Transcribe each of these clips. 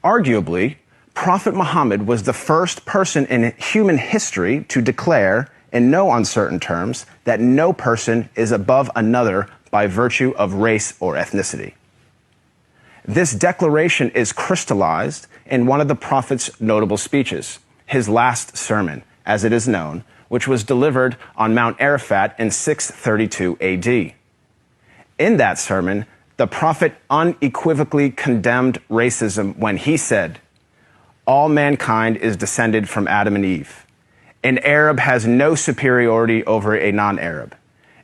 Arguably, Prophet Muhammad was the first person in human history to declare, in no uncertain terms, that no person is above another by virtue of race or ethnicity. This declaration is crystallized in one of the Prophet's notable speeches, his last sermon, as it is known, which was delivered on Mount Arafat in 632 AD. In that sermon, the Prophet unequivocally condemned racism when he said, "All mankind is descended from Adam and Eve. An Arab has no superiority over a non-Arab,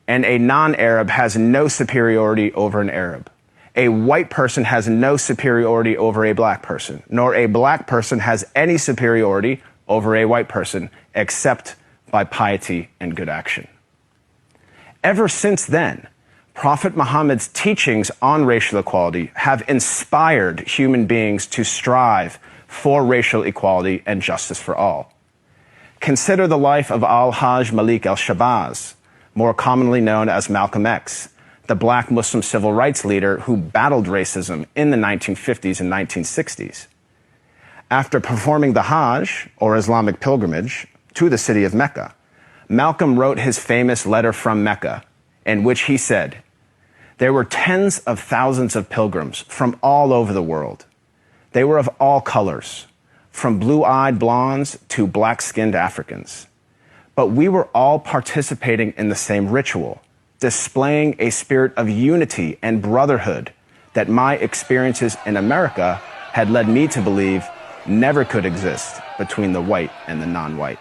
and a non-Arab has no superiority over an Arab. A white person has no superiority over a black person, nor a black person has any superiority over a white person, except by piety and good action." Ever since then, Prophet Muhammad's teachings on racial equality have inspired human beings to strive for racial equality and justice for all. Consider the life of Al-Hajj Malik al-Shabazz, more commonly known as Malcolm X, the black Muslim civil rights leader who battled racism in the 1950s and 1960s. After performing the Hajj, or Islamic pilgrimage, to the city of Mecca, Malcolm wrote his famous letter from Mecca, in which he said, "There were tens of thousands of pilgrims from all over the world. They were of all colors, from blue-eyed blondes to black-skinned Africans. But we were all participating in the same ritual, displaying a spirit of unity and brotherhood that my experiences in America had led me to believe never could exist between the white and the non-white."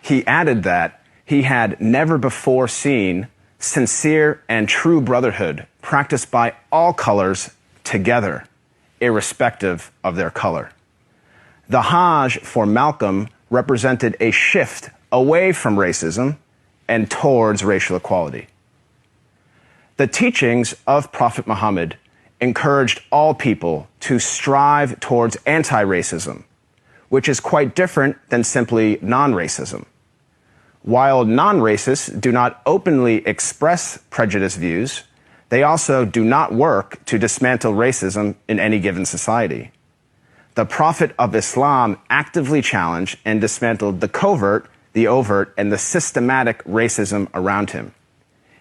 He added that he had never before seen sincere and true brotherhood practiced by all colors together, irrespective of their color. The Hajj for Malcolm represented a shift away from racism and towards racial equality. The teachings of Prophet Muhammad encouraged all people to strive towards anti-racism, which is quite different than simply non-racism. While non-racists do not openly express prejudiced views, they also do not work to dismantle racism in any given society. The Prophet of Islam actively challenged and dismantled the covert, the overt, and the systematic racism around him.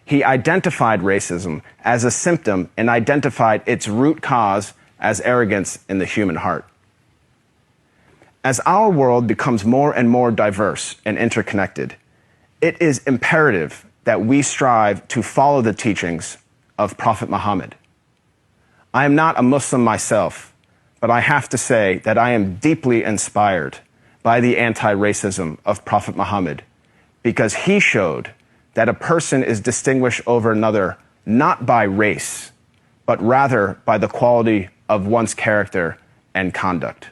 He identified racism as a symptom and identified its root cause as arrogance in the human heart. As our world becomes more and more diverse and interconnected, it is imperative that we strive to follow the teachings of Prophet Muhammad. I am not a Muslim myself, but I have to say that I am deeply inspired by the anti-racism of Prophet Muhammad, because he showed that a person is distinguished over another not by race, but rather by the quality of one's character and conduct.